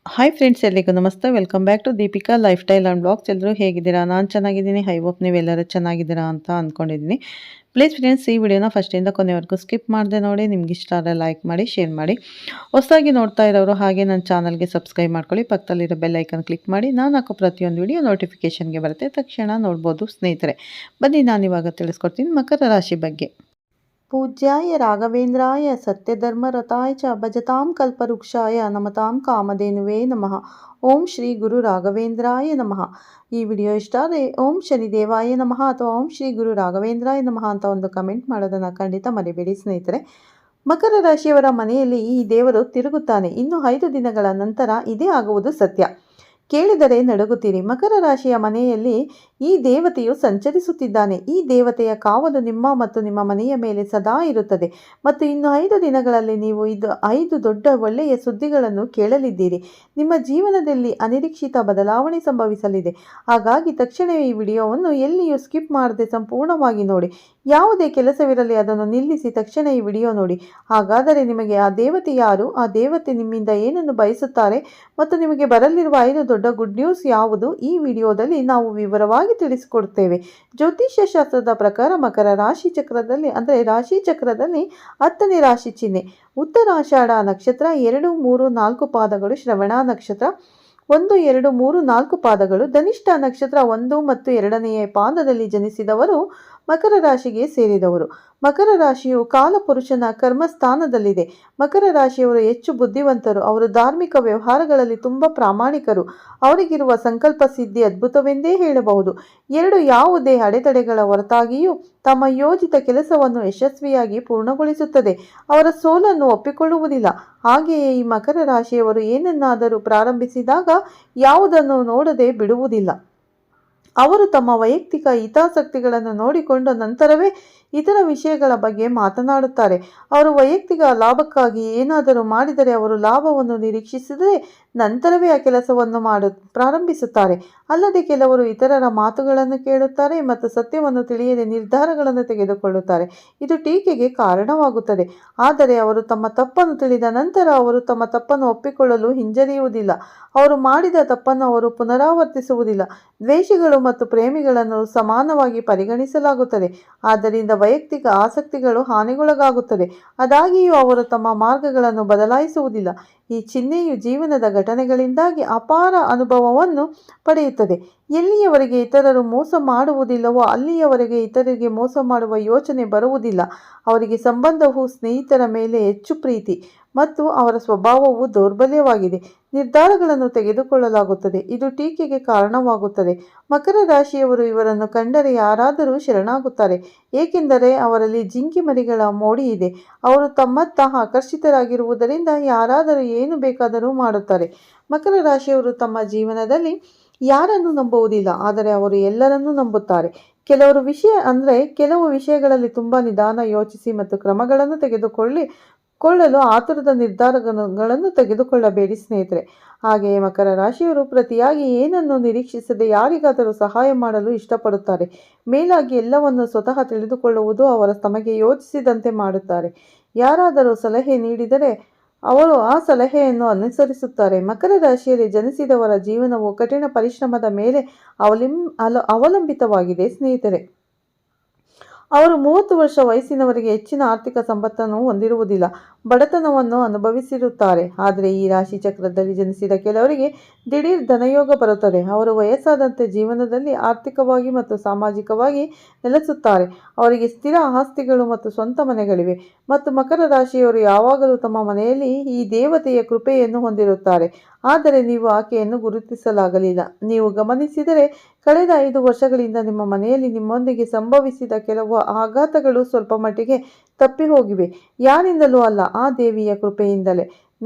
Hi friends, ಎಲ್ಲಿಗೂ ನಮಸ್ತೆ. Welcome back to Deepika lifestyle and blogs. ಎಲ್ಲರೂ ಹೇಗಿದ್ದೀರಾ? ನಾನು ಚೆನ್ನಾಗಿದ್ದೀನಿ. ಐ ಹೋಪ್ ನೀವೆಲ್ಲರೂ ಚೆನ್ನಾಗಿದ್ದೀರಾ ಅಂತ ಅಂದ್ಕೊಂಡಿದ್ದೀನಿ. ಪ್ಲೀಸ್ ಫ್ರೆಂಡ್ಸ್, ಈ ವಿಡಿಯೋನ ಫಸ್ಟಿಂದ ಕೊನೆವರೆಗೂ ಸ್ಕಿಪ್ ಮಾಡದೆ ನೋಡಿ. ನಿಮ್ಗೆ ಇಷ್ಟ ಆದರೆ ಲೈಕ್ ಮಾಡಿ, ಶೇರ್ ಮಾಡಿ. ಹೊಸದಾಗಿ ನೋಡ್ತಾ ಇರೋರು ಹಾಗೆ ನನ್ನ ಚಾನಲ್ಗೆ ಸಬ್ಸ್ಕ್ರೈಬ್ ಮಾಡ್ಕೊಳ್ಳಿ. ಪಕ್ಕದಲ್ಲಿರೋ ಬೆಲ್ ಐಕನ್ ಕ್ಲಿಕ್ ಮಾಡಿ. ನಾನು ಹಾಕೋ ಪ್ರತಿಯೊಂದು ವಿಡಿಯೋ ನೋಟಿಫಿಕೇಷನ್ಗೆ ಬರುತ್ತೆ, ತಕ್ಷಣ ನೋಡ್ಬೋದು ಸ್ನೇಹಿತರೆ. ಬನ್ನಿ, ನಾನಿವಾಗ ತಿಳಿಸ್ಕೊಡ್ತೀನಿ ಮಕರ ರಾಶಿ ಬಗ್ಗೆ. पूज्याय राघवेन्द्राय सत्यधर्मरताय च भजतां कल्पवृक्षाय नमतां कामधेनुवे नमः. ಓಂ ಶ್ರೀ ಗುರು ರಾಘವೇಂದ್ರಾಯ ನಮಃ. ಈ ವಿಡಿಯೋ ಇಷ್ಟ ಆದರೆ ಓಂ ಶನಿದೇವಾಯ ನಮಃ ಅಥವಾ ಓಂ ಶ್ರೀ ಗುರು ರಾಘವೇಂದ್ರಾಯ ನಮಃ ಅಂತ ಒಂದು ಕಮೆಂಟ್ ಮಾಡೋದನ್ನು ಖಂಡಿತ ಮರಿಬೇಡಿ ಸ್ನೇಹಿತರೆ. ಮಕರ ರಾಶಿಯವರ ಮನೆಯಲ್ಲಿ ಈ ದೇವರು ತಿರುಗುತ್ತಾನೆ. ಇನ್ನು 5 ದಿನಗಳ ನಂತರ ಇದೇ ಆಗುವುದು ಸತ್ಯ. ಕೇಳಿದರೆ ನಡುಗುತ್ತೀರಿ. ಮಕರ ರಾಶಿಯ ಮನೆಯಲ್ಲಿ ಈ ದೇವತೆಯು ಸಂಚರಿಸುತ್ತಿದ್ದಾನೆ. ಈ ದೇವತೆಯ ಕಾವಲು ನಿಮ್ಮ ಮತ್ತು ನಿಮ್ಮ ಮನೆಯ ಮೇಲೆ ಸದಾ ಇರುತ್ತದೆ. ಮತ್ತು ಇನ್ನು 5 ದಿನಗಳಲ್ಲಿ ನೀವು 5 ದೊಡ್ಡ ಒಳ್ಳೆಯ ಸುದ್ದಿಗಳನ್ನು ಕೇಳಲಿದ್ದೀರಿ. ನಿಮ್ಮ ಜೀವನದಲ್ಲಿ ಅನಿರೀಕ್ಷಿತ ಬದಲಾವಣೆ ಸಂಭವಿಸಲಿದೆ. ಹಾಗಾಗಿ ತಕ್ಷಣವೇ ಈ ವಿಡಿಯೋವನ್ನು ಎಲ್ಲಿಯೂ ಸ್ಕಿಪ್ ಮಾಡದೆ ಸಂಪೂರ್ಣವಾಗಿ ನೋಡಿ. ಯಾವುದೇ ಕೆಲಸವಿರಲಿ ಅದನ್ನು ನಿಲ್ಲಿಸಿ ತಕ್ಷಣ ಈ ವಿಡಿಯೋ ನೋಡಿ. ಹಾಗಾದರೆ ನಿಮಗೆ ಆ ದೇವತೆ ಯಾರು, ಆ ದೇವತೆ ನಿಮ್ಮಿಂದ ಏನನ್ನು ಬಯಸುತ್ತಾರೆ ಮತ್ತು ನಿಮಗೆ ಬರಲಿರುವ 5 ದೊಡ್ಡ ಗುಡ್ ನ್ಯೂಸ್ ಯಾವುದು, ಈ ವಿಡಿಯೋದಲ್ಲಿ ನಾವು ವಿವರವಾಗಿ ತಿಳಿಸಿಕೊಡುತ್ತೇವೆ. ಜ್ಯೋತಿಷ್ಯ ಶಾಸ್ತ್ರದ ಪ್ರಕಾರ ಮಕರ ರಾಶಿ ಚಕ್ರದಲ್ಲಿ ಅಂದರೆ ರಾಶಿ ಚಕ್ರದಲ್ಲಿ 10ನೇ ರಾಶಿ ಚಿಹ್ನೆ ಉತ್ತರಾಷಾಢ ನಕ್ಷತ್ರ 2, 3, 4 ಪಾದಗಳು, ಶ್ರವಣ ನಕ್ಷತ್ರ 1, 2, 3, 4 ಪಾದಗಳು, ಧನಿಷ್ಠ ನಕ್ಷತ್ರ 1 ಮತ್ತು 2ನೇ ಪಾದದಲ್ಲಿ ಜನಿಸಿದವರು ಮಕರ ರಾಶಿಗೆ ಸೇರಿದವರು. ಮಕರ ರಾಶಿಯು ಕಾಲಪುರುಷನ ಕರ್ಮಸ್ಥಾನದಲ್ಲಿದೆ. ಮಕರ ರಾಶಿಯವರು ಹೆಚ್ಚು ಬುದ್ಧಿವಂತರು. ಅವರು ಧಾರ್ಮಿಕ ವ್ಯವಹಾರಗಳಲ್ಲಿ ತುಂಬ ಪ್ರಾಮಾಣಿಕರು. ಅವರಿಗಿರುವ ಸಂಕಲ್ಪ ಸಿದ್ಧಿ ಅದ್ಭುತವೆಂದೇ ಹೇಳಬಹುದು. ಯಾವುದೇ ಅಡೆತಡೆಗಳ ಹೊರತಾಗಿಯೂ ತಮ್ಮ ಯೋಜಿತ ಕೆಲಸವನ್ನು ಯಶಸ್ವಿಯಾಗಿ ಪೂರ್ಣಗೊಳಿಸುತ್ತದೆ. ಅವರ ಸೋಲನ್ನು ಒಪ್ಪಿಕೊಳ್ಳುವುದಿಲ್ಲ. ಹಾಗೆಯೇ ಈ ಮಕರ ರಾಶಿಯವರು ಏನನ್ನಾದರೂ ಪ್ರಾರಂಭಿಸಿದಾಗ ಯಾವುದನ್ನು ನೋಡದೆ ಬಿಡುವುದಿಲ್ಲ. ಅವರು ತಮ್ಮ ವೈಯಕ್ತಿಕ ಹಿತಾಸಕ್ತಿಗಳನ್ನು ನೋಡಿಕೊಂಡ ನಂತರವೇ ಇತರ ವಿಷಯಗಳ ಬಗ್ಗೆ ಮಾತನಾಡುತ್ತಾರೆ. ಅವರು ವೈಯಕ್ತಿಕ ಲಾಭಕ್ಕಾಗಿ ಏನಾದರೂ ಮಾಡಿದರೆ ಅವರು ಲಾಭವನ್ನು ನಿರೀಕ್ಷಿಸಿದರೆ ನಂತರವೇ ಆ ಕೆಲಸವನ್ನು ಪ್ರಾರಂಭಿಸುತ್ತಾರೆ. ಅಲ್ಲದೆ ಕೆಲವರು ಇತರರ ಮಾತುಗಳನ್ನು ಕೇಳುತ್ತಾರೆ ಮತ್ತು ಸತ್ಯವನ್ನು ತಿಳಿಯದೆ ನಿರ್ಧಾರಗಳನ್ನು ತೆಗೆದುಕೊಳ್ಳುತ್ತಾರೆ. ಇದು ಟೀಕೆಗೆ ಕಾರಣವಾಗುತ್ತದೆ. ಆದರೆ ಅವರು ತಮ್ಮ ತಪ್ಪನ್ನು ತಿಳಿದ ನಂತರ ಅವರು ತಮ್ಮ ತಪ್ಪನ್ನು ಒಪ್ಪಿಕೊಳ್ಳಲು ಹಿಂಜರಿಯುವುದಿಲ್ಲ. ಅವರು ಮಾಡಿದ ತಪ್ಪನ್ನು ಅವರು ಪುನರಾವರ್ತಿಸುವುದಿಲ್ಲ. ದ್ವೇಷಿಗಳು ಮತ್ತು ಪ್ರೇಮಿಗಳನ್ನು ಸಮಾನವಾಗಿ ಪರಿಗಣಿಸಲಾಗುತ್ತದೆ. ಆದ್ದರಿಂದ ವೈಯಕ್ತಿಕ ಆಸಕ್ತಿಗಳು ಹಾನಿಗೊಳಗಾಗುತ್ತದೆ. ಆದಾಗ್ಯೂ ಅವರು ತಮ್ಮ ಮಾರ್ಗಗಳನ್ನು ಬದಲಾಯಿಸುವುದಿಲ್ಲ. ಈ ಚಿಹ್ನೆಯು ಜೀವನದ ಘಟನೆಗಳಿಂದಾಗಿ ಅಪಾರ ಅನುಭವವನ್ನು ಪಡೆಯುತ್ತದೆ. ಎಲ್ಲಿಯವರೆಗೆ ಇತರರು ಮೋಸ ಮಾಡುವುದಿಲ್ಲವೋ ಅಲ್ಲಿಯವರೆಗೆ ಇತರರಿಗೆ ಮೋಸ ಮಾಡುವ ಯೋಚನೆ ಬರುವುದಿಲ್ಲ. ಅವರಿಗೆ ಸಂಬಂಧವು ಸ್ನೇಹಿತರ ಮೇಲೆ ಹೆಚ್ಚು ಪ್ರೀತಿ ಮತ್ತು ಅವರ ಸ್ವಭಾವವು ದೌರ್ಬಲ್ಯವಾಗಿದೆ. ನಿರ್ಧಾರಗಳನ್ನು ತೆಗೆದುಕೊಳ್ಳಲಾಗುತ್ತದೆ. ಇದು ಟೀಕೆಗೆ ಕಾರಣವಾಗುತ್ತದೆ. ಮಕರ ರಾಶಿಯವರು ಇವರನ್ನು ಕಂಡರೆ ಯಾರಾದರೂ ಶರಣಾಗುತ್ತಾರೆ, ಏಕೆಂದರೆ ಅವರಲ್ಲಿ ಜಿಂಕೆ ಮರಿಗಳ ಮೋಡಿ ಇದೆ. ಅವರು ತಮ್ಮತ್ತ ಆಕರ್ಷಿತರಾಗಿರುವುದರಿಂದ ಯಾರಾದರೂ ಏನು ಬೇಕಾದರೂ ಮಾಡುತ್ತಾರೆ. ಮಕರ ರಾಶಿಯವರು ತಮ್ಮ ಜೀವನದಲ್ಲಿ ಯಾರನ್ನು ನಂಬುವುದಿಲ್ಲ, ಆದರೆ ಅವರು ಎಲ್ಲರನ್ನೂ ನಂಬುತ್ತಾರೆ. ಕೆಲವು ವಿಷಯಗಳಲ್ಲಿ ತುಂಬ ನಿಧಾನ ಯೋಚಿಸಿ ಮತ್ತು ಕ್ರಮಗಳನ್ನು ತೆಗೆದುಕೊಳ್ಳಲು ಆತುರದ ನಿರ್ಧಾರಗಳನ್ನು ತೆಗೆದುಕೊಳ್ಳಬೇಡಿ ಸ್ನೇಹಿತರೆ. ಹಾಗೆಯೇ ಮಕರ ರಾಶಿಯವರು ಪ್ರತಿಯಾಗಿ ಏನನ್ನು ನಿರೀಕ್ಷಿಸದೆ ಯಾರಿಗಾದರೂ ಸಹಾಯ ಮಾಡಲು ಇಷ್ಟಪಡುತ್ತಾರೆ. ಮೇಲಾಗಿ ಎಲ್ಲವನ್ನು ಸ್ವತಃ ತಿಳಿದುಕೊಳ್ಳುವುದು ಅವರು ತಮಗೆ ಯೋಚಿಸಿದಂತೆ ಮಾಡುತ್ತಾರೆ. ಯಾರಾದರೂ ಸಲಹೆ ನೀಡಿದರೆ ಅವರು ಆ ಸಲಹೆಯನ್ನು ಅನುಸರಿಸುತ್ತಾರೆ. ಮಕರ ರಾಶಿಯಲ್ಲಿ ಜನಿಸಿದವರ ಜೀವನವು ಕಠಿಣ ಪರಿಶ್ರಮದ ಮೇಲೆ ಅವಲಂಬಿತವಾಗಿದೆ ಸ್ನೇಹಿತರೆ. ಅವರು 30 ವರ್ಷ ವಯಸ್ಸಿನವರೆಗೆ ಹೆಚ್ಚಿನ ಆರ್ಥಿಕ ಸಂಪತ್ತನ್ನು ಹೊಂದಿರುವುದಿಲ್ಲ, ಬಡತನವನ್ನು ಅನುಭವಿಸಿರುತ್ತಾರೆ. ಆದರೆ ಈ ರಾಶಿ ಚಕ್ರದಲ್ಲಿ ಜನಿಸಿದ ಕೆಲವರಿಗೆ ದಿಢೀರ್ ಧನಯೋಗ ಬರುತ್ತದೆ. ಅವರು ವಯಸ್ಸಾದಂತೆ ಜೀವನದಲ್ಲಿ ಆರ್ಥಿಕವಾಗಿ ಮತ್ತು ಸಾಮಾಜಿಕವಾಗಿ ನೆಲೆಸುತ್ತಾರೆ. ಅವರಿಗೆ ಸ್ಥಿರ ಆಸ್ತಿಗಳು ಮತ್ತು ಸ್ವಂತ ಮನೆಗಳಿವೆ. ಮತ್ತು ಮಕರ ರಾಶಿಯವರು ಯಾವಾಗಲೂ ತಮ್ಮ ಮನೆಯಲ್ಲಿ ಈ ದೇವತೆಯ ಕೃಪೆಯನ್ನು ಹೊಂದಿರುತ್ತಾರೆ. ಆದರೆ ನೀವು ಆಕೆಯನ್ನು ಗುರುತಿಸಲಾಗಲಿಲ್ಲ. ನೀವು ಗಮನಿಸಿದರೆ ಕಳೆದ 5 ವರ್ಷಗಳಿಂದ ನಿಮ್ಮ ಮನೆಯಲ್ಲಿ ನಿಮ್ಮೊಂದಿಗೆ ಸಂಭವಿಸಿದ ಕೆಲವು ಆಘಾತಗಳು ಸ್ವಲ್ಪ ಮಟ್ಟಿಗೆ ತಪ್ಪಿ ಹೋಗಿವೆ. ಯಾರಿಂದಲೂ ಅಲ್ಲ, ಆ ದೇವಿಯ ಕೃಪೆಯಿಂದಲೇ.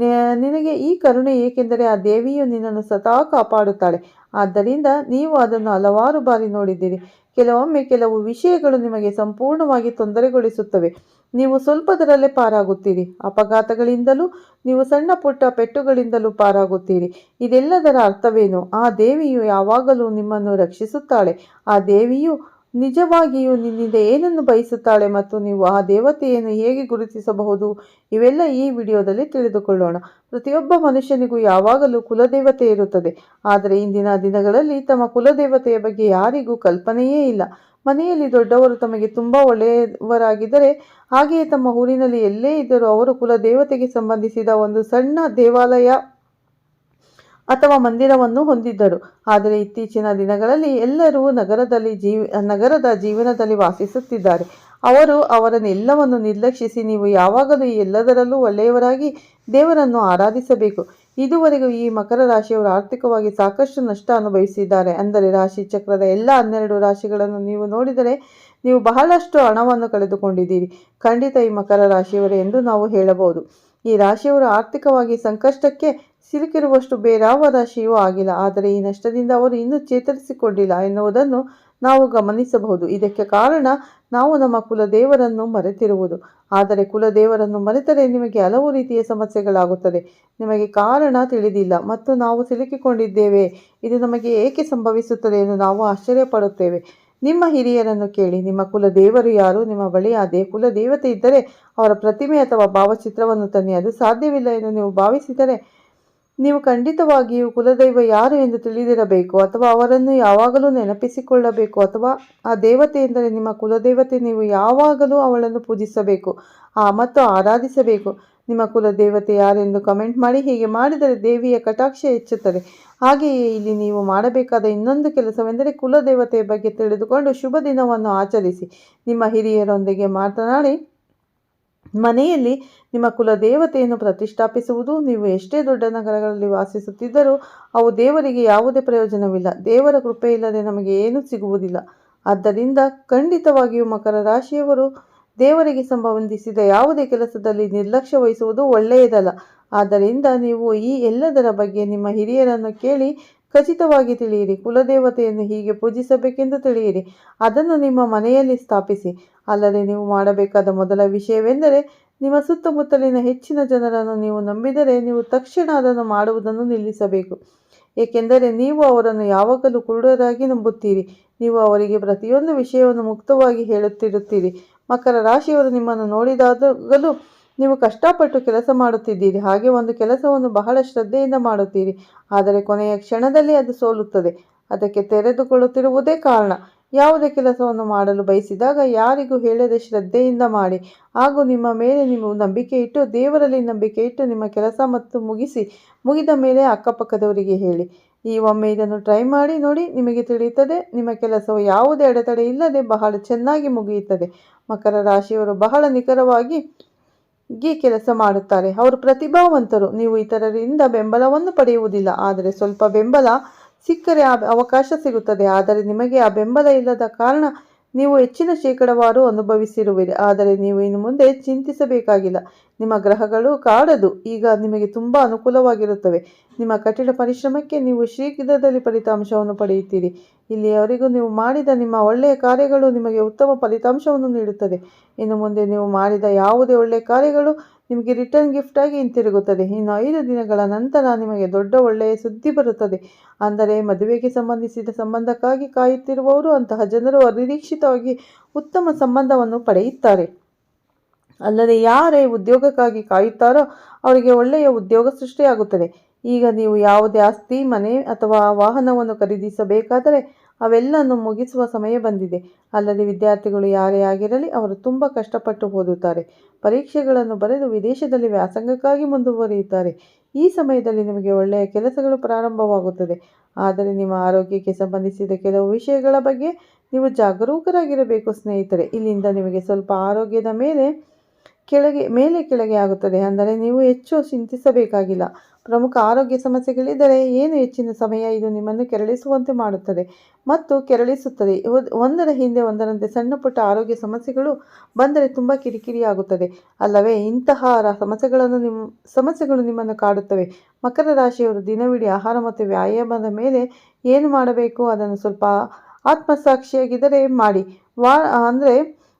ನಿನಗೆ ಈ ಕರುಣೆ ಏಕೆಂದರೆ ಆ ದೇವಿಯು ನಿನ್ನನ್ನು ಸದಾ ಕಾಪಾಡುತ್ತಾಳೆ. ಆದ್ದರಿಂದ ನೀವು ಅದನ್ನು ಹಲವಾರು ಬಾರಿ ನೋಡಿದ್ದೀರಿ. ಕೆಲವೊಮ್ಮೆ ಕೆಲವು ವಿಷಯಗಳು ನಿಮಗೆ ಸಂಪೂರ್ಣವಾಗಿ ತೊಂದರೆಗೊಳಿಸುತ್ತವೆ. ನೀವು ಸ್ವಲ್ಪದರಲ್ಲೇ ಪಾರಾಗುತ್ತೀರಿ. ಅಪಘಾತಗಳಿಂದಲೂ ನೀವು ಸಣ್ಣ ಪುಟ್ಟ ಪೆಟ್ಟುಗಳಿಂದಲೂ ಪಾರಾಗುತ್ತೀರಿ. ಇದೆಲ್ಲದರ ಅರ್ಥವೇನು? ಆ ದೇವಿಯು ಯಾವಾಗಲೂ ನಿಮ್ಮನ್ನು ರಕ್ಷಿಸುತ್ತಾಳೆ. ಆ ದೇವಿಯು ನಿಜವಾಗಿಯೂ ನಿನ್ನಿಂದ ಏನನ್ನು ಬಯಸುತ್ತಾಳೆ ಮತ್ತು ನೀವು ಆ ದೇವತೆಯನ್ನು ಹೇಗೆ ಗುರುತಿಸಬಹುದು, ಇವೆಲ್ಲ ಈ ವಿಡಿಯೋದಲ್ಲಿ ತಿಳಿದುಕೊಳ್ಳೋಣ. ಪ್ರತಿಯೊಬ್ಬ ಮನುಷ್ಯನಿಗೂ ಯಾವಾಗಲೂ ಕುಲದೇವತೆ ಇರುತ್ತದೆ. ಆದರೆ ಇಂದಿನ ದಿನಗಳಲ್ಲಿ ತಮ್ಮ ಕುಲದೇವತೆಯ ಬಗ್ಗೆ ಯಾರಿಗೂ ಕಲ್ಪನೆಯೇ ಇಲ್ಲ. ಮನೆಯಲ್ಲಿ ದೊಡ್ಡವರು ತಮಗೆ ತುಂಬಾ ಒಳ್ಳೆಯವರಾಗಿದ್ದರೆ, ಹಾಗೆಯೇ ತಮ್ಮ ಊರಿನಲ್ಲಿ ಎಲ್ಲೇ ಇದ್ದರೂ ಅವರು ಕುಲದೇವತೆಗೆ ಸಂಬಂಧಿಸಿದ ಒಂದು ಸಣ್ಣ ದೇವಾಲಯ ಅಥವಾ ಮಂದಿರವನ್ನು ಹೊಂದಿದ್ದರು. ಆದರೆ ಇತ್ತೀಚಿನ ದಿನಗಳಲ್ಲಿ ಎಲ್ಲರೂ ನಗರದ ಜೀವನದಲ್ಲಿ ವಾಸಿಸುತ್ತಿದ್ದಾರೆ. ಅವರು ಅವರನ್ನೆಲ್ಲವನ್ನು ನಿರ್ಲಕ್ಷಿಸಿ ನೀವು ಯಾವಾಗಲೂ ಈ ಎಲ್ಲದರಲ್ಲೂ ಒಳ್ಳೆಯವರಾಗಿ ದೇವರನ್ನು ಆರಾಧಿಸಬೇಕು. ಇದುವರೆಗೂ ಈ ಮಕರ ರಾಶಿಯವರು ಆರ್ಥಿಕವಾಗಿ ಸಾಕಷ್ಟು ನಷ್ಟ ಅನುಭವಿಸಿದ್ದಾರೆ. ಅಂದರೆ ರಾಶಿ ಚಕ್ರದ ಎಲ್ಲ 12 ರಾಶಿಗಳನ್ನು ನೀವು ನೋಡಿದರೆ ನೀವು ಬಹಳಷ್ಟು ಹಣವನ್ನು ಕಳೆದುಕೊಂಡಿದ್ದೀರಿ. ಖಂಡಿತ ಈ ಮಕರ ರಾಶಿಯವರು ಎಂದು ನಾವು ಹೇಳಬಹುದು. ಈ ರಾಶಿಯವರು ಆರ್ಥಿಕವಾಗಿ ಸಂಕಷ್ಟಕ್ಕೆ ಸಿಲುಕಿರುವಷ್ಟು ಬೇರಾವ ರಾಶಿಯೂ ಆಗಿಲ್ಲ. ಆದರೆ ಈ ನಷ್ಟದಿಂದ ಅವರು ಇನ್ನೂ ಚೇತರಿಸಿಕೊಂಡಿಲ್ಲ ಎನ್ನುವುದನ್ನು ನಾವು ಗಮನಿಸಬಹುದು. ಇದಕ್ಕೆ ಕಾರಣ ನಾವು ನಮ್ಮ ಕುಲದೇವರನ್ನು ಮರೆತಿರುವುದು. ಆದರೆ ಕುಲದೇವರನ್ನು ಮರೆತರೆ ನಿಮಗೆ ಹಲವು ರೀತಿಯ ಸಮಸ್ಯೆಗಳಾಗುತ್ತದೆ. ನಿಮಗೆ ಕಾರಣ ತಿಳಿದಿಲ್ಲ ಮತ್ತು ನಾವು ಸಿಲುಕಿಕೊಂಡಿದ್ದೇವೆ, ಇದು ನಮಗೆ ಏಕೆ ಸಂಭವಿಸುತ್ತದೆ ಎಂದು ನಾವು ಆಶ್ಚರ್ಯಪಡುತ್ತೇವೆ. ನಿಮ್ಮ ಹಿರಿಯರನ್ನು ಕೇಳಿ, ನಿಮ್ಮ ಕುಲದೇವರು ಯಾರು? ನಿಮ್ಮ ಬಳಿ ಅದೇ ಕುಲದೇವತೆ ಇದ್ದರೆ ಅವರ ಪ್ರತಿಮೆ ಅಥವಾ ಭಾವಚಿತ್ರವನ್ನು ತನ್ನಿ. ಅದು ಸಾಧ್ಯವಿಲ್ಲ ಎಂದು ನೀವು ಭಾವಿಸಿದರೆ ನೀವು ಖಂಡಿತವಾಗಿಯೂ ಕುಲದೈವ ಯಾರು ಎಂದು ತಿಳಿದಿರಬೇಕು ಅಥವಾ ಅವರನ್ನು ಯಾವಾಗಲೂ ನೆನಪಿಸಿಕೊಳ್ಳಬೇಕು. ಅಥವಾ ಆ ದೇವತೆ ಎಂದರೆ ನಿಮ್ಮ ಕುಲದೇವತೆ, ನೀವು ಯಾವಾಗಲೂ ಅವಳನ್ನು ಪೂಜಿಸಬೇಕು ಮತ್ತು ಆರಾಧಿಸಬೇಕು. ನಿಮ್ಮ ಕುಲದೇವತೆ ಯಾರೆಂದು ಕಮೆಂಟ್ ಮಾಡಿ. ಹೀಗೆ ಮಾಡಿದರೆ ದೇವಿಯ ಕಟಾಕ್ಷ ಹೆಚ್ಚುತ್ತದೆ. ಹಾಗೆಯೇ ಇಲ್ಲಿ ನೀವು ಮಾಡಬೇಕಾದ ಇನ್ನೊಂದು ಕೆಲಸವೆಂದರೆ ಕುಲದೇವತೆಯ ಬಗ್ಗೆ ತಿಳಿದುಕೊಂಡು ಶುಭ ದಿನವನ್ನು ಆಚರಿಸಿ. ನಿಮ್ಮ ಹಿರಿಯರೊಂದಿಗೆ ಮಾತನಾಡಿ ಮನೆಯಲ್ಲಿ ನಿಮ್ಮ ಕುಲದೇವತೆಯನ್ನು ಪ್ರತಿಷ್ಠಾಪಿಸುವುದು. ನೀವು ಎಷ್ಟೇ ದೊಡ್ಡ ನಗರಗಳಲ್ಲಿ ವಾಸಿಸುತ್ತಿದ್ದರೂ ಅವು ದೇವರಿಗೆ ಯಾವುದೇ ಪ್ರಯೋಜನವಿಲ್ಲ. ದೇವರ ಕೃಪೆ ಇಲ್ಲದೆ ನಮಗೆ ಏನೂ ಸಿಗುವುದಿಲ್ಲ. ಆದ್ದರಿಂದ ಖಂಡಿತವಾಗಿಯೂ ಮಕರ ರಾಶಿಯವರು ದೇವರಿಗೆ ಸಂಬಂಧಿಸಿದ ಯಾವುದೇ ಕೆಲಸದಲ್ಲಿ ನಿರ್ಲಕ್ಷ್ಯ ವಹಿಸುವುದು ಒಳ್ಳೆಯದಲ್ಲ. ಆದ್ದರಿಂದ ನೀವು ಈ ಎಲ್ಲದರ ಬಗ್ಗೆ ನಿಮ್ಮ ಹಿರಿಯರನ್ನು ಕೇಳಿ ಖಚಿತವಾಗಿ ತಿಳಿಯಿರಿ. ಕುಲದೇವತೆಯನ್ನು ಹೀಗೆ ಪೂಜಿಸಬೇಕೆಂದು ತಿಳಿಯಿರಿ. ಅದನ್ನು ನಿಮ್ಮ ಮನೆಯಲ್ಲಿ ಸ್ಥಾಪಿಸಿ. ಅಲ್ಲದೆ ನೀವು ಮಾಡಬೇಕಾದ ಮೊದಲ ವಿಷಯವೆಂದರೆ ನಿಮ್ಮ ಸುತ್ತಮುತ್ತಲಿನ ಹೆಚ್ಚಿನ ಜನರನ್ನು ನೀವು ನಂಬಿದರೆ ನೀವು ತಕ್ಷಣ ಅದನ್ನು ಮಾಡುವುದನ್ನು ನಿಲ್ಲಿಸಬೇಕು. ಏಕೆಂದರೆ ನೀವು ಅವರನ್ನು ಯಾವಾಗಲೂ ಕುರುಡರಾಗಿ ನಂಬುತ್ತೀರಿ. ನೀವು ಅವರಿಗೆ ಪ್ರತಿಯೊಂದು ವಿಷಯವನ್ನು ಮುಕ್ತವಾಗಿ ಹೇಳುತ್ತಿರುತ್ತೀರಿ. ಮಕರ ರಾಶಿಯವರು ನಿಮ್ಮನ್ನು ನೋಡಿದಾಗಲೂ ನೀವು ಕಷ್ಟಪಟ್ಟು ಕೆಲಸ ಮಾಡುತ್ತಿದ್ದೀರಿ. ಹಾಗೆ ಒಂದು ಕೆಲಸವನ್ನು ಬಹಳ ಶ್ರದ್ಧೆಯಿಂದ ಮಾಡುತ್ತೀರಿ. ಆದರೆ ಕೊನೆಯ ಕ್ಷಣದಲ್ಲಿ ಅದು ಸೋಲುತ್ತದೆ. ಅದಕ್ಕೆ ತೆರೆದುಕೊಳ್ಳುತ್ತಿರುವುದೇ ಕಾರಣ. ಯಾವುದೇ ಕೆಲಸವನ್ನು ಮಾಡಲು ಬಯಸಿದಾಗ ಯಾರಿಗೂ ಹೇಳದೆ ಶ್ರದ್ಧೆಯಿಂದ ಮಾಡಿ. ಹಾಗೂ ನಿಮ್ಮ ಮೇಲೆ ನೀವು ನಂಬಿಕೆ ಇಟ್ಟು, ದೇವರಲ್ಲಿ ನಂಬಿಕೆ ಇಟ್ಟು ನಿಮ್ಮ ಕೆಲಸ ಮತ್ತು ಮುಗಿದ ಮೇಲೆ ಅಕ್ಕಪಕ್ಕದವರಿಗೆ ಹೇಳಿ. ಒಮ್ಮೆ ಇದನ್ನು ಟ್ರೈ ಮಾಡಿ ನೋಡಿ, ನಿಮಗೆ ತಿಳಿಯುತ್ತದೆ. ನಿಮ್ಮ ಕೆಲಸವು ಯಾವುದೇ ಅಡೆತಡೆ ಇಲ್ಲದೆ ಬಹಳ ಚೆನ್ನಾಗಿ ಮುಗಿಯುತ್ತದೆ. ಮಕರ ರಾಶಿಯವರು ಬಹಳ ನಿಖರವಾಗಿ ಕೆಲಸ ಮಾಡುತ್ತಾರೆ. ಅವರು ಪ್ರತಿಭಾವಂತರು. ನೀವು ಇತರರಿಂದ ಬೆಂಬಲವನ್ನು ಪಡೆಯುವುದಿಲ್ಲ. ಆದರೆ ಸ್ವಲ್ಪ ಬೆಂಬಲ ಸಿಕ್ಕರೆ ಅವಕಾಶ ಸಿಗುತ್ತದೆ. ಆದರೆ ನಿಮಗೆ ಆ ಬೆಂಬಲ ಇಲ್ಲದ ಕಾರಣ ನೀವು ಹೆಚ್ಚಿನ ಶೇಕಡವಾರು ಅನುಭವಿಸಿರುವಿರಿ. ಆದರೆ ನೀವು ಇನ್ನು ಮುಂದೆ ಚಿಂತಿಸಬೇಕಾಗಿಲ್ಲ. ನಿಮ್ಮ ಗ್ರಹಗಳು ಕಾಡದು ಈಗ ನಿಮಗೆ ತುಂಬ ಅನುಕೂಲವಾಗಿರುತ್ತವೆ. ನಿಮ್ಮ ಕಠಿಣ ಪರಿಶ್ರಮಕ್ಕೆ ನೀವು ಶೀಘ್ರದಲ್ಲಿ ಫಲಿತಾಂಶವನ್ನು ಪಡೆಯುತ್ತೀರಿ. ಇಲ್ಲಿಯವರೆಗೂ ನೀವು ಮಾಡಿದ ನಿಮ್ಮ ಒಳ್ಳೆಯ ಕಾರ್ಯಗಳು ನಿಮಗೆ ಉತ್ತಮ ಫಲಿತಾಂಶವನ್ನು ನೀಡುತ್ತದೆ. ಇನ್ನು ಮುಂದೆ ನೀವು ಮಾಡಿದ ಯಾವುದೇ ಒಳ್ಳೆಯ ಕಾರ್ಯಗಳು ನಿಮಗೆ ರಿಟರ್ನ್ ಗಿಫ್ಟ್ ಆಗಿ ಹಿಂತಿರುಗುತ್ತದೆ. ಇನ್ನು 5 ದಿನಗಳ ನಂತರ ನಿಮಗೆ ದೊಡ್ಡ ಒಳ್ಳೆಯ ಸುದ್ದಿ ಬರುತ್ತದೆ. ಅಂದರೆ ಮದುವೆಗೆ ಸಂಬಂಧಿಸಿದ ಸಂಬಂಧಕ್ಕಾಗಿ ಕಾಯುತ್ತಿರುವವರು, ಅಂತಹ ಜನರು ಅನಿರೀಕ್ಷಿತವಾಗಿ ಉತ್ತಮ ಸಂಬಂಧವನ್ನು ಪಡೆಯುತ್ತಾರೆ. ಅಲ್ಲದೆ ಯಾರೇ ಉದ್ಯೋಗಕ್ಕಾಗಿ ಕಾಯುತ್ತಾರೋ ಅವರಿಗೆ ಒಳ್ಳೆಯ ಉದ್ಯೋಗ ಸೃಷ್ಟಿಯಾಗುತ್ತದೆ. ಈಗ ನೀವು ಯಾವುದೇ ಆಸ್ತಿ, ಮನೆ ಅಥವಾ ವಾಹನವನ್ನು ಖರೀದಿಸಬೇಕಾದರೆ ಅವೆಲ್ಲವನ್ನು ಮುಗಿಸುವ ಸಮಯ ಬಂದಿದೆ. ಅಲ್ಲದೆ ವಿದ್ಯಾರ್ಥಿಗಳು ಯಾರೇ ಆಗಿರಲಿ ಅವರು ತುಂಬ ಕಷ್ಟಪಟ್ಟು ಓದುತ್ತಾರೆ. ಪರೀಕ್ಷೆಗಳನ್ನು ಬರೆದು ವಿದೇಶದಲ್ಲಿ ವ್ಯಾಸಂಗಕ್ಕಾಗಿ ಮುಂದುವರಿಯುತ್ತಾರೆ. ಈ ಸಮಯದಲ್ಲಿ ನಿಮಗೆ ಒಳ್ಳೆಯ ಕೆಲಸಗಳು ಪ್ರಾರಂಭವಾಗುತ್ತದೆ. ಆದರೆ ನಿಮ್ಮ ಆರೋಗ್ಯಕ್ಕೆ ಸಂಬಂಧಿಸಿದ ಕೆಲವು ವಿಷಯಗಳ ಬಗ್ಗೆ ನೀವು ಜಾಗರೂಕರಾಗಿರಬೇಕು ಸ್ನೇಹಿತರೆ. ಇಲ್ಲಿಂದ ನಿಮಗೆ ಸ್ವಲ್ಪ ಆರೋಗ್ಯದ ಮೇಲೆ ಕೆಳಗೆ ಆಗುತ್ತದೆ. ಅಂದರೆ ನೀವು ಹೆಚ್ಚು ಚಿಂತಿಸಬೇಕಾಗಿಲ್ಲ. ಪ್ರಮುಖ ಆರೋಗ್ಯ ಸಮಸ್ಯೆಗಳಿದ್ದರೆ ಏನು ಹೆಚ್ಚಿನ ಸಮಯ ಇದು ನಿಮ್ಮನ್ನು ಕೆರಳಿಸುವಂತೆ ಮಾಡುತ್ತದೆ ಮತ್ತು ಕೆರಳಿಸುತ್ತದೆ. ಒಂದರ ಹಿಂದೆ ಒಂದರಂತೆ ಸಣ್ಣ ಪುಟ್ಟ ಆರೋಗ್ಯ ಸಮಸ್ಯೆಗಳು ಬಂದರೆ ತುಂಬ ಕಿರಿಕಿರಿಯಾಗುತ್ತದೆ ಅಲ್ಲವೇ? ಇಂತಹ ಸಮಸ್ಯೆಗಳು ನಿಮ್ಮನ್ನು ಕಾಡುತ್ತವೆ. ಮಕರ ರಾಶಿಯವರು ದಿನವಿಡೀ ಆಹಾರ ಮತ್ತು ವ್ಯಾಯಾಮದ ಮೇಲೆ ಏನು ಮಾಡಬೇಕು ಅದನ್ನು ಸ್ವಲ್ಪ ಆತ್ಮಸಾಕ್ಷಿಯಾಗಿದ್ದರೆ ಮಾಡಿ. ಅಂದರೆ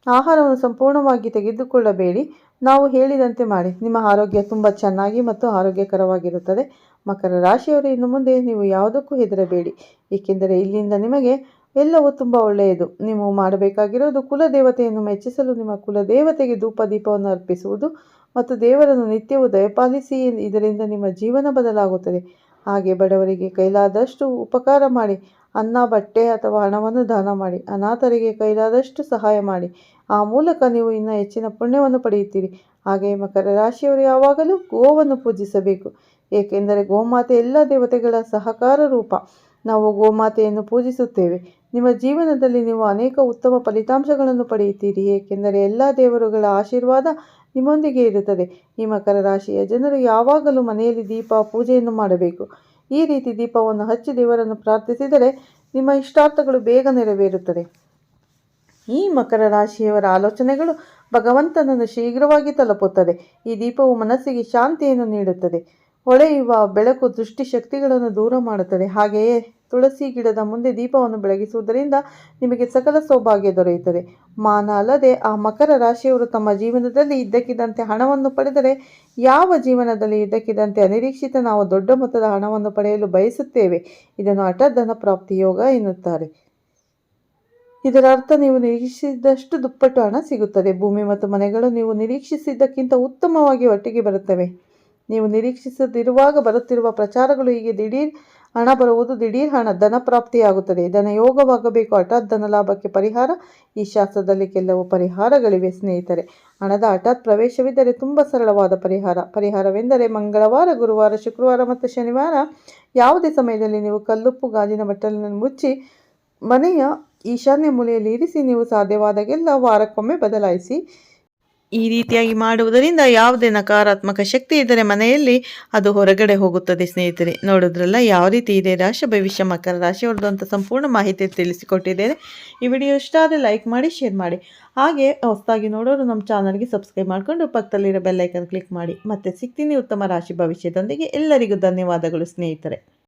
ಆಹಾರವನ್ನು ಸಂಪೂರ್ಣವಾಗಿ ತೆಗೆದುಕೊಳ್ಳಬೇಡಿ. ನಾವು ಹೇಳಿದಂತೆ ಮಾಡಿ. ನಿಮ್ಮ ಆರೋಗ್ಯ ತುಂಬ ಚೆನ್ನಾಗಿ ಮತ್ತು ಆರೋಗ್ಯಕರವಾಗಿರುತ್ತದೆ. ಮಕರ ರಾಶಿಯವರು ಇನ್ನು ಮುಂದೆ ನೀವು ಯಾವುದಕ್ಕೂ ಹೆದರಬೇಡಿ. ಏಕೆಂದರೆ ಇಲ್ಲಿಂದ ನಿಮಗೆ ಎಲ್ಲವೂ ತುಂಬ ಒಳ್ಳೆಯದು. ನೀವು ಮಾಡಬೇಕಾಗಿರೋದು ಕುಲದೇವತೆಯನ್ನು ಮೆಚ್ಚಿಸಲು ನಿಮ್ಮ ಕುಲದೇವತೆಗೆ ಧೂಪ ದೀಪವನ್ನು ಅರ್ಪಿಸುವುದು ಮತ್ತು ದೇವರನ್ನು ನಿತ್ಯವೂ ದಯಪಾಲಿಸಿ. ಇದರಿಂದ ನಿಮ್ಮ ಜೀವನ ಬದಲಾಗುತ್ತದೆ. ಹಾಗೆ ಬಡವರಿಗೆ ಕೈಲಾದಷ್ಟು ಉಪಕಾರ ಮಾಡಿ. ಅನ್ನ, ಬಟ್ಟೆ ಅಥವಾ ಹಣವನ್ನು ದಾನ ಮಾಡಿ. ಅನಾಥರಿಗೆ ಕೈಲಾದಷ್ಟು ಸಹಾಯ ಮಾಡಿ. ಆ ಮೂಲಕ ನೀವು ಇನ್ನೂ ಹೆಚ್ಚಿನ ಪುಣ್ಯವನ್ನು ಪಡೆಯುತ್ತೀರಿ. ಹಾಗೆಯೇ ಮಕರ ರಾಶಿಯವರು ಯಾವಾಗಲೂ ಗೋವನ್ನು ಪೂಜಿಸಬೇಕು, ಏಕೆಂದರೆ ಗೋಮಾತೆ ಎಲ್ಲ ದೇವತೆಗಳ ಸಹಕಾರ ರೂಪ. ನಾವು ಗೋಮಾತೆಯನ್ನು ಪೂಜಿಸುತ್ತೇವೆ. ನಿಮ್ಮ ಜೀವನದಲ್ಲಿ ನೀವು ಅನೇಕ ಉತ್ತಮ ಫಲಿತಾಂಶಗಳನ್ನು ಪಡೆಯುತ್ತೀರಿ, ಏಕೆಂದರೆ ಎಲ್ಲ ದೇವರುಗಳ ಆಶೀರ್ವಾದ ನಿಮ್ಮೊಂದಿಗೆ ಇರುತ್ತದೆ. ಈ ಮಕರ ರಾಶಿಯ ಜನರು ಯಾವಾಗಲೂ ಮನೆಯಲ್ಲಿ ದೀಪ ಪೂಜೆಯನ್ನು ಮಾಡಬೇಕು. ಈ ರೀತಿ ದೀಪವನ್ನು ಹಚ್ಚಿ ದೇವರನ್ನು ಪ್ರಾರ್ಥಿಸಿದರೆ ನಿಮ್ಮ ಇಷ್ಟಾರ್ಥಗಳು ಬೇಗ ನೆರವೇರುತ್ತದೆ. ಈ ಮಕರ ರಾಶಿಯವರ ಆಲೋಚನೆಗಳು ಭಗವಂತನನ್ನು ಶೀಘ್ರವಾಗಿ ತಲುಪುತ್ತದೆ. ಈ ದೀಪವು ಮನಸ್ಸಿಗೆ ಶಾಂತಿಯನ್ನು ನೀಡುತ್ತದೆ. ಹೊಳೆಯುವ ಬೆಳಕು ದೃಷ್ಟಿಶಕ್ತಿಗಳನ್ನು ದೂರ ಮಾಡುತ್ತದೆ. ಹಾಗೆಯೇ ತುಳಸಿ ಗಿಡದ ಮುಂದೆ ದೀಪವನ್ನು ಬೆಳಗಿಸುವುದರಿಂದ ನಿಮಗೆ ಸಕಲ ಸೌಭಾಗ್ಯ ದೊರೆಯುತ್ತದೆ. ಮಾನ ಅಲ್ಲದೆ ಆ ಮಕರ ರಾಶಿಯವರು ತಮ್ಮ ಜೀವನದಲ್ಲಿ ಇದ್ದಕ್ಕಿದ್ದಂತೆ ಹಣವನ್ನು ಪಡೆದರೆ, ಯಾವ ಜೀವನದಲ್ಲಿ ಇದ್ದಕ್ಕಿದ್ದಂತೆ ಅನಿರೀಕ್ಷಿತ ನಾವು ದೊಡ್ಡ ಮೊತ್ತದ ಹಣವನ್ನು ಪಡೆಯಲು ಬಯಸುತ್ತೇವೆ, ಇದನ್ನು ಹಠಾತ್ ಧನ ಪ್ರಾಪ್ತಿ ಯೋಗ ಎನ್ನುತ್ತಾರೆ. ಇದರ ಅರ್ಥ ನೀವು ನಿರೀಕ್ಷಿಸಿದಷ್ಟು ದುಪ್ಪಟ್ಟು ಹಣ ಸಿಗುತ್ತದೆ. ಭೂಮಿ ಮತ್ತು ಮನೆಗಳು ನೀವು ನಿರೀಕ್ಷಿಸಿದ್ದಕ್ಕಿಂತ ಉತ್ತಮವಾಗಿ ಒಟ್ಟಿಗೆ ಬರುತ್ತವೆ. ನೀವು ನಿರೀಕ್ಷಿಸದಿರುವಾಗ ಬರುತ್ತಿರುವ ಪ್ರಚಾರಗಳು, ಹೀಗೆ ದಿಢೀರ್ ಹಣ ಬರುವುದು, ದಿಢೀರ್ ಧನ ಪ್ರಾಪ್ತಿಯಾಗುತ್ತದೆ, ಧನ ಯೋಗವಾಗಬೇಕು. ಹಠಾತ್ ಧನ ಲಾಭಕ್ಕೆ ಪರಿಹಾರ. ಈ ಶಾಸ್ತ್ರದಲ್ಲಿ ಕೆಲವು ಪರಿಹಾರಗಳಿವೆ ಸ್ನೇಹಿತರೆ. ಹಣದ ಹಠಾತ್ ಪ್ರವೇಶವಿದ್ದರೆ ತುಂಬ ಸರಳವಾದ ಪರಿಹಾರವೆಂದರೆ ಮಂಗಳವಾರ, ಗುರುವಾರ, ಶುಕ್ರವಾರ ಮತ್ತು ಶನಿವಾರ ಯಾವುದೇ ಸಮಯದಲ್ಲಿ ನೀವು ಕಲ್ಲುಪ್ಪು ಗಾಜಿನ ಬಟ್ಟಲನ್ನು ಮುಚ್ಚಿ ಮನೆಯ ಈಶಾನ್ಯ ಮೂಲೆಯಲ್ಲಿ ಇರಿಸಿ. ನೀವು ಸಾಧ್ಯವಾದಾಗೆಲ್ಲ ವಾರಕ್ಕೊಮ್ಮೆ ಬದಲಾಯಿಸಿ. ಈ ರೀತಿಯಾಗಿ ಮಾಡುವುದರಿಂದ ಯಾವುದೇ ನಕಾರಾತ್ಮಕ ಶಕ್ತಿ ಇದ್ದರೆ ಮನೆಯಲ್ಲಿ ಅದು ಹೊರಗಡೆ ಹೋಗುತ್ತದೆ. ಸ್ನೇಹಿತರೆ, ನೋಡಿದ್ರಲ್ಲ ಯಾವ ರೀತಿ ಇದೆ ರಾಶಿ ಭವಿಷ್ಯ ಮಕರ ರಾಶಿಯವ್ರದ್ದು ಅಂತ ಸಂಪೂರ್ಣ ಮಾಹಿತಿ ತಿಳಿಸಿಕೊಟ್ಟಿದ್ದೇನೆ. ಈ ವಿಡಿಯೋ ಇಷ್ಟ ಆದರೆ ಲೈಕ್ ಮಾಡಿ, ಶೇರ್ ಮಾಡಿ. ಹಾಗೆ ಹೊಸದಾಗಿ ನೋಡೋರು ನಮ್ಮ ಚಾನಲ್ಗೆ ಸಬ್ಸ್ಕ್ರೈಬ್ ಮಾಡಿಕೊಂಡು ಪಕ್ಕದಲ್ಲಿರೋ ಬೆಲ್ ಐಕನ್ ಕ್ಲಿಕ್ ಮಾಡಿ. ಮತ್ತೆ ಸಿಗ್ತೀನಿ ಉತ್ತಮ ರಾಶಿ ಭವಿಷ್ಯದೊಂದಿಗೆ. ಎಲ್ಲರಿಗೂ ಧನ್ಯವಾದಗಳು ಸ್ನೇಹಿತರೆ.